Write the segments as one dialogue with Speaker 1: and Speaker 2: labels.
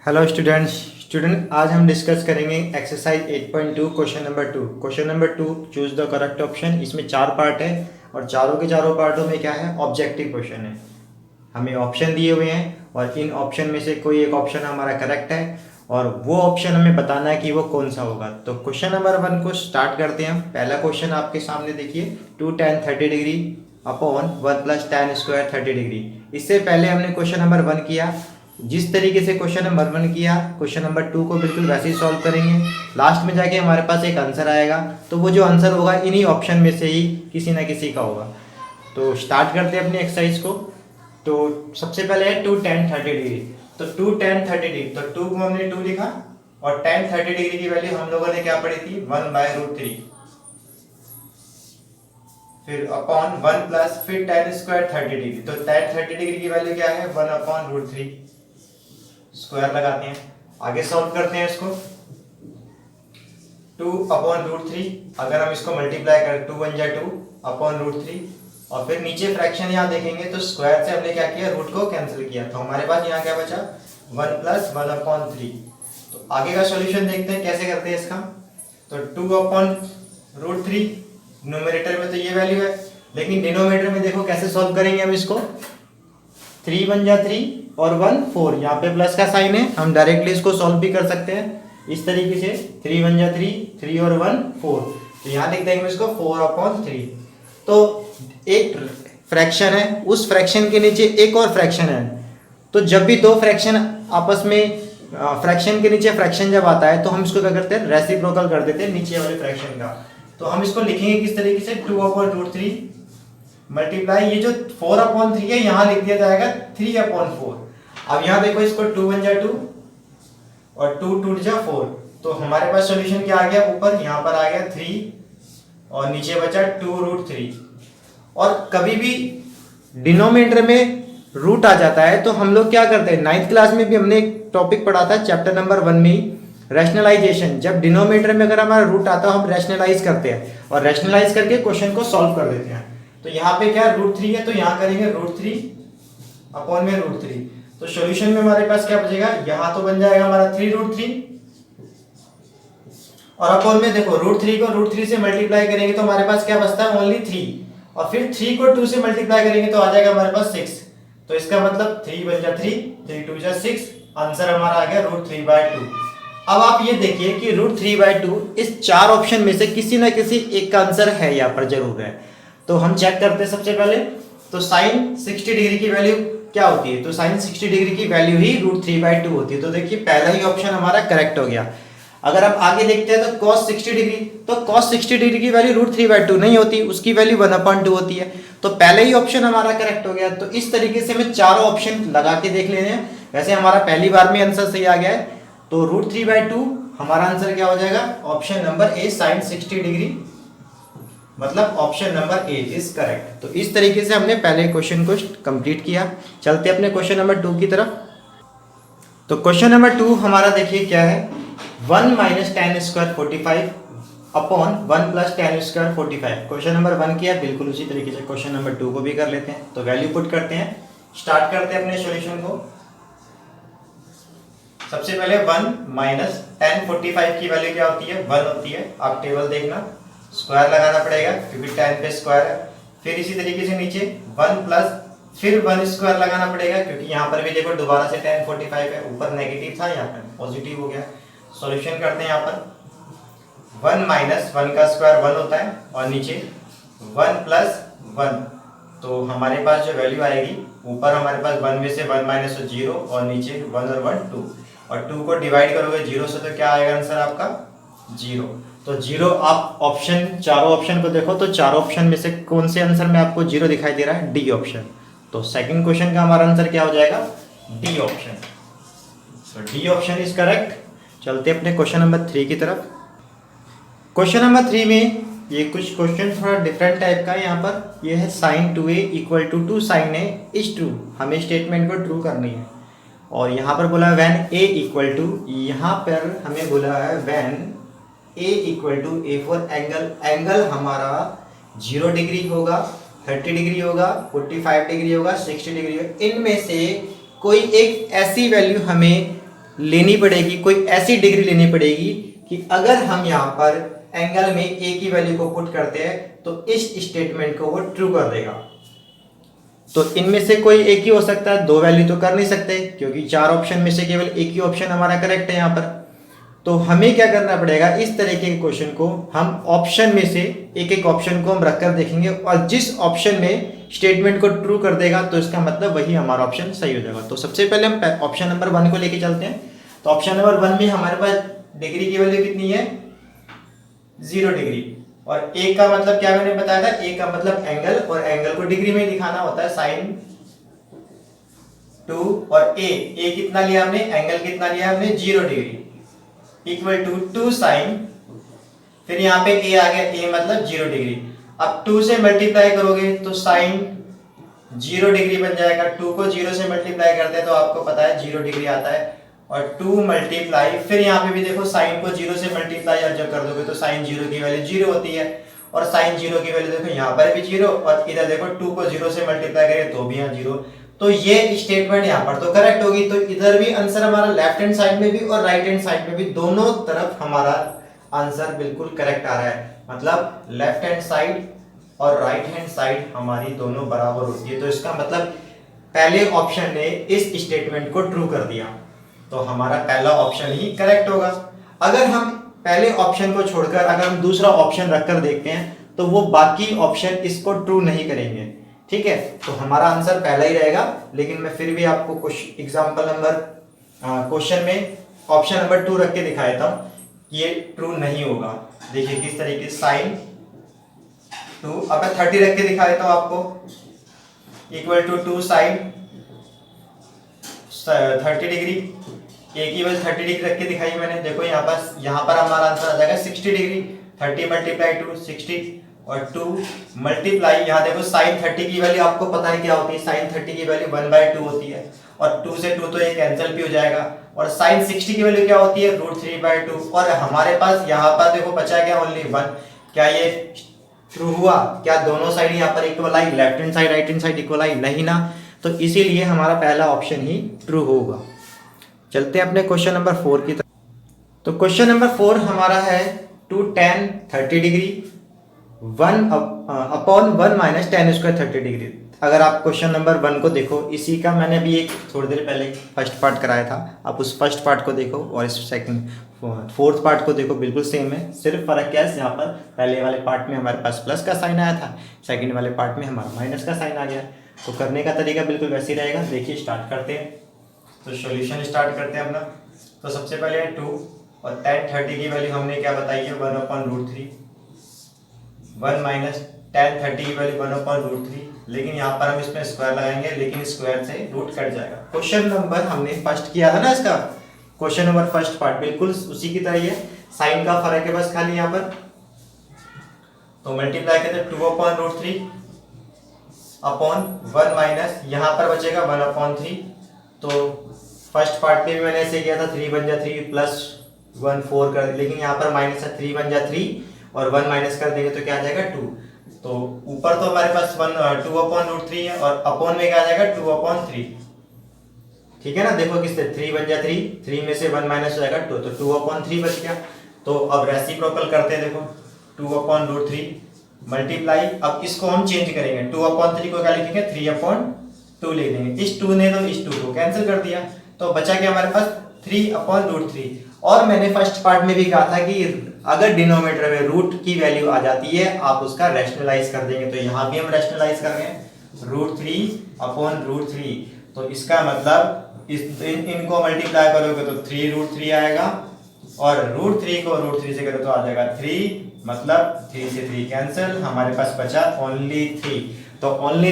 Speaker 1: Hello student आज हम discuss करेंगे exercise 8.2 question number 2। Question number 2, choose the correct option. इसमें 4 पार्ट है और चारों के चारों पार्टों में क्या है, ऑब्जेक्टिव क्वेश्चन है। हमें ऑप्शन दिए हुए हैं और इन ऑप्शन में से कोई एक ऑप्शन हमारा करेक्ट है और वो ऑप्शन हमें बताना है कि वो कौन सा होगा। तो क्वेश्चन नंबर 1 को स्टार्ट करते हैं हम। पहला क्वेश्चन आपके सामने देखिए, 2 tan 30 degree upon 1 + tan square 30 degree. इससे पहले हमने क्वेश्चन नंबर 1 किया, जिस तरीके से क्वेश्चन नंबर 1 किया, क्वेश्चन नंबर 2 को बिल्कुल वैसे ही सॉल्व करेंगे। लास्ट में जाके हमारे पास एक आंसर आएगा, तो वो जो आंसर होगा इन्हीं ऑप्शन में से ही किसी ना किसी का होगा। तो स्टार्ट करते हैं अपनी एक्सरसाइज को। तो सबसे पहले है 2 tan 30 डिग्री। तो 2 tan 30 डिग्री, तो 2 को हमने 2 लिखा और tan 30 डिग्री की वैल्यू हम लोगों ने क्या पढ़ी थी, 1/√3। फिर अपॉन 1 प्लस फिर tan स्क्वायर 30 डिग्री। तो tan 30 डिग्री की वैल्यू क्या है, 1/√3। स्क्वायर लगाते हैं, आगे सॉल्व करते हैं इसको। 2/√3, अगर हम इसको मल्टीप्लाई करें 2 × 2 /√3 और फिर नीचे फ्रैक्शन यहाँ देखेंगे तो स्क्वायर से हमने क्या किया, रूट को कैंसिल किया। तो हमारे पास यहाँ क्या बचा, 1 + 1/3। तो आगे का सॉल्यूशन देखते हैं कैसे करते हैं इसका। तो 2/√3 न्यूमरेटर में तो ये वैल्यू है, लेकिन डिनोमिनेटर में देखो कैसे सॉल्व करेंगे हम इसको। 3 × 1 = 3 और 1 4, यहाँ पे प्लस का साइन है, हम डायरेक्टली इसको सॉल्व भी कर सकते हैं इस तरीके से। 3 × 1 = 3, 3 और 1 4, तो यहाँ लिख देंगे इसको 4/3। तो एक फ्रैक्शन है, उस फ्रैक्शन के नीचे एक और फ्रैक्शन है। तो जब भी दो फ्रैक्शन आपस में, फ्रैक्शन के नीचे फ्रैक्शन जब आता है तो हम इसको क्या करते हैं, रेसिप्रोकल कर देते हैं नीचे वाले फ्रैक्शन का। तो हम इसको लिखेंगे किस तरीके से, 2/√3 मल्टीप्लाई, ये जो 4/3 है यहाँ लिख दिया जाएगा 3/4। अब यहाँ देखो, इसको 2 × 2 और 2 2 × 4, तो हमारे पास सॉल्यूशन क्या आ गया, ऊपर यहाँ पर आ गया 3 और नीचे बचा 2√3। और कभी भी डिनोमिनेटर में रूट आ जाता है तो हम लोग क्या करते हैं, 9th क्लास में भी हमने एक टॉपिक पढ़ा था चैप्टर नंबर 1 में ही, रैशनलाइजेशन। जब डिनोमिनेटर में अगर हमारा रूट आता है हम रैशनलाइज करते हैं और रैशनलाइज करके क्वेश्चन को सॉल्व कर देते हैं। तो यहाँ पे क्या √3 है, तो यहाँ करेंगे √3 अपॉन में √3। तो सॉल्यूशन में हमारे पास क्या बचेगा, यहाँ तो बन जाएगा हमारा 3√3 और अपॉन में देखो √3 को √3 से मल्टीप्लाई करेंगे तो हमारे पास क्या बचता है, ओनली 3। और फिर 3 को 2 से मल्टीप्लाई करेंगे तो आ जाएगा हमारे पास 6। तो इसका मतलब 3 × 3, 3 × 2 = 6, आंसर हमारा आ गया √3/2। अब आप ये देखिए कि √3/2 इस चार ऑप्शन में से किसी ना किसी एक का आंसर है, यहाँ पर जरूर है। तो हम चेक करते हैं सबसे पहले। तो साइन 60 डिग्री की वैल्यू क्या होती है, तो साइन 60 डिग्री की वैल्यू ही √3/2 होती है। तो देखिए पहला ही ऑप्शन हमारा करेक्ट हो गया। अगर आप आगे देखते हैं तो cos 60 डिग्री, तो cos 60 डिग्री की वैल्यू √3/2 नहीं होती, उसकी वैल्यू 1/2 होती है। तो पहले ही ऑप्शन हमारा करेक्ट हो गया। तो इस तरीके से हमें चारों ऑप्शन लगा के देख लेने हैं। वैसे हमारा पहली बार में आंसर सही आ गया है, तो √3/2 हमारा आंसर क्या हो जाएगा, option number A, sine 60 degree, मतलब option number A is correct. तो इस तरीके से हमने पहले क्वेश्चन को कंप्लीट किया। चलते अपने क्वेश्चन नंबर 2 की तरफ। तो क्वेश्चन नंबर 2 हमारा देखिए क्या है, 1 - tan square 45 upon 1 + tan square 45। Question number 1 किया, बिल्कुल उसी तरीके से क्वेश्चन नंबर 2 को भी कर लेते हैं। तो वैल्यू पुट करते हैं, स्टार्ट करते हैं अपने सॉल्यूशन को। सबसे पहले 1 - tan 45 की वैल्यू क्या होती है, 1 होती है। आप टेबल देखना, स्क्वायर लगाना पड़ेगा क्योंकि tan पे स्क्वायर है। फिर इसी तरीके से नीचे 1 प्लस फिर 1 स्क्वायर लगाना पड़ेगा क्योंकि यहाँ पर भी देखो दोबारा से tan 45 है, ऊपर नेगेटिव था यहाँ पर पॉजिटिव हो गया। सॉल्यूशन करते हैं, यहाँ पर 1 - 1 का स्क्वायर 1 होता है और नीचे 1 + 1। तो हमारे पास जो वैल्यू आएगी, ऊपर हमारे पास 1 में से 1 - 0 और नीचे 1 और 1 2, और 2 को डिवाइड करोगे 0 से तो क्या आएगा आंसर आपका 0। तो 0, आप ऑप्शन, चारों ऑप्शन को देखो तो चारों ऑप्शन में से कौन से आंसर में आपको 0 दिखाई दे रहा है, डी ऑप्शन। तो सेकंड क्वेश्चन का हमारा आंसर क्या हो जाएगा, D option. So D option is correct. चलते अपने क्वेश्चन नंबर 3 की तरफ। क्वेश्चन नंबर 3 में ये कुछ क्वेश्चन थोड़ा डिफरेंट टाइप का है। यहाँ पर ये है sin 2a = 2 sin a is true. हमें स्टेटमेंट को ट्रू करनी है और यहाँ पर बोला है when a = यहाँ पर हमें बोला है when a = a for angle. Angle हमारा 0 डिग्री होगा, 30 डिग्री होगा, 45 डिग्री होगा, 60 डिग्री होगा। इनमें से कोई एक ऐसी वैल्यू हमें लेनी पड़ेगी, कोई ऐसी डिग्री लेनी पड़ेगी कि अगर हम यहाँ पर एंगल में ए की वैल्यू को पुट करते हैं तो इस स्टेटमेंट को वो ट्रू कर देगा। तो इनमें से कोई एक ही हो सकता है, दो वैल्यू तो कर नहीं सकते, क्योंकि चार ऑप्शन में से केवल एक ही ऑप्शन हमारा करेक्ट है यहाँ पर। तो हमें क्या करना पड़ेगा, इस तरीके के क्वेश्चन को हम ऑप्शन में से एक एक ऑप्शन को हम रखकर देखेंगे, और जिस ऑप्शन में स्टेटमेंट को ट्रू कर देगा तो इसका मतलब वही हमारा ऑप्शन सही हो जाएगा। तो सबसे पहले हम ऑप्शन नंबर 1 को लेके चलते हैं। तो ऑप्शन नंबर 1 में हमारे पास डिग्री की वैल्यू कितनी है, 0 डिग्री। और ए का मतलब क्या मैंने बताया था, ए का मतलब एंगल, और एंगल को डिग्री में दिखाना होता है, साइन 2। और ए कितना लिया हमने, एंगल कितना लिया हमने, 0 डिग्री, इक्वल टू 2 साइन, फिर यहाँ पे ए आ गया, ए मतलब 0 डिग्री। अब 2 से मल्टीप्लाई करोगे तो साइन 0 डिग्री बन जाएगा। 2 को 0 से मल्टीप्लाई करते हैं तो आपको पता है 0 डिग्री आता है, और 2 मल्टीप्लाई, फिर यहाँ पे भी देखो साइन को 0 से मल्टीप्लाई जब कर दोगे तो साइन 0 की वैल्यू 0 होती है, और साइन 0 की वैल्यू देखो यहाँ पर भी 0, और इधर देखो 2 को 0 से मल्टीप्लाई करें तो भी यहाँ 0। तो ये स्टेटमेंट यहाँ पर तो करेक्ट होगी। तो इधर भी आंसर हमारा लेफ्ट हैंड साइड में भी और राइट हैंड साइड में भी दोनों तरफ हमारा आंसर बिल्कुल करेक्ट आ रहा है, मतलब लेफ्ट हैंड साइड और राइट हैंड साइड हमारी दोनों बराबर होती है। तो इसका मतलब पहले ऑप्शन ने इस स्टेटमेंट को ट्रू कर दिया, तो हमारा पहला ऑप्शन ही करेक्ट होगा। अगर हम पहले ऑप्शन को छोड़कर अगर हम दूसरा ऑप्शन रखकर देखते हैं तो वो बाकी ऑप्शन इसको ट्रू नहीं करेंगे, ठीक है। तो हमारा आंसर पहला ही रहेगा, लेकिन मैं फिर भी आपको कुछ एग्जांपल नंबर क्वेश्चन में ऑप्शन नंबर 2 रख के दिखा देता हूं, ये ट्रू नहीं होगा। देखिए किस तरीके, साइन 2, अब मैं 30 रख के दिखा देता हूं आपको, इक्वल टू 2 साइन 30 डिग्री, ए की वैल्यू 30 डिग्री रख के दिखाई मैंने। देखो यहाँ पर हमारा आंसर आ जाएगा 60 डिग्री, 30 मल्टीप्लाई 2 60, और 2 मल्टीप्लाई, यहाँ देखो साइन 30 की वैल्यू आपको पता है क्या होती है, साइन 30 की वैल्यू 1/2 होती है, और 2 से 2 तो ये कैंसिल भी हो जाएगा, और साइन 60 की वैल्यू क्या होती है, √3/2, और हमारे पास यहाँ पर देखो बचा क्या, ओनली 1। क्या ये ट्रू हुआ, क्या दोनों साइड यहाँ पर इक्वल आई, left hand side right hand side equal आई, नहीं ना। तो इसीलिए हमारा पहला ऑप्शन ही ट्रू होगा। चलते हैं अपने क्वेश्चन नंबर 4 की तरफ। तो क्वेश्चन नंबर 4 हमारा है 2 tan 30 degree 1/1 minus tan square 30 degree. अगर आप क्वेश्चन नंबर 1 को देखो, इसी का मैंने अभी एक थोड़ी देर पहले फर्स्ट पार्ट कराया था, आप उस फर्स्ट पार्ट को देखो और इस फोर्थ पार्ट को देखो, बिल्कुल सेम है। सिर्फ फर्क क्या है, यहाँ पर पहले वाले पार्ट में हमारे पास प्लस का साइन आया था, सेकंड वाले पार्ट में हमारा माइनस का साइन आ गया। तो करने का तरीका बिल्कुल वैसे ही रहेगा। देखिए स्टार्ट करते हैं, तो सॉल्यूशन स्टार्ट करते हैं अपना। तो सबसे पहले है 2, और tan 30 की वैल्यू हमने क्या बताई है, 1/√3, 1 माइनस tan 30 की वैल्यू 1/√3, लेकिन यहाँ पर हम इसमें स्क्वायर लगाएंगे, लेकिन स्क्वायर से रूट कट जाएगा। क्वेश्चन नंबर हमने फर्स्ट किया था ना, इसका क्वेश्चन नंबर फर्स्ट पार्ट बिल्कुल उसी की तरह ही है, साइन का फर्क है बस खाली यहाँ पर। तो मल्टीप्लाई करते हैं 2/√3 अपॉन 1 माइनस, यहाँ पर बचेगा 1/3। तो फर्स्ट पार्ट में भी मैंने ऐसे किया था, 3 बन जा 3 प्लस 1 4 कर, लेकिन यहाँ पर माइनस है, 3 बन जा 3 और 1 माइनस कर देंगे तो क्या आ जाएगा 2। तो ऊपर तो हमारे पास 2/√3 है, और अपॉन में क्या आ जाएगा 2/3, ठीक है ना। देखो किससे 3 बन जा 3 में से 1 माइनस हो जाएगा 2, तो 2/3 बच गया। तो अब रेसिप्रोकल करते हैं, देखो 2/√3 मल्टीप्लाई, अब इसको हम चेंज करेंगे, 2/3 को क्या लिखेंगे 3/2 ले लेंगे। इस 2 ने तो इस 2 को कैंसिल कर दिया, तो बचा क्या हमारे पास 3/√3। और मैंने फर्स्ट पार्ट में भी कहा था कि अगर डिनोमिनेटर में रूट की वैल्यू आ जाती है आप उसका रैशनलाइज कर देंगे, तो यहाँ भी हम रैशनलाइज कर रहे हैं √3/√3। तो इसका मतलब इनको मल्टीप्लाई करोगे तो 3√3 आएगा, और √3 को √3 से करो तो आ जाएगा 3, मतलब 3 से 3 कैंसिल, हमारे पास बचा ओनली 3। तो ओनली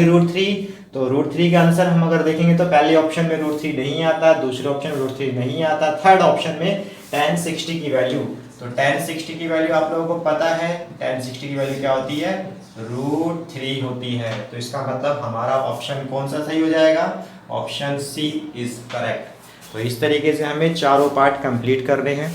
Speaker 1: √3, तो √3 का आंसर हम अगर देखेंगे तो पहले ऑप्शन में √3 नहीं आता, दूसरे ऑप्शन में √3 नहीं आता, थर्ड ऑप्शन में tan 60 की वैल्यू। तो tan 60 की वैल्यू आप लोगों को पता है, tan 60 की वैल्यू क्या होती है, √3 होती है। तो इसका मतलब हमारा ऑप्शन कौन सा सही हो जाएगा, ऑप्शन सी इज करेक्ट। तो इस तरीके से हमें चारों पार्ट कंप्लीट करने हैं।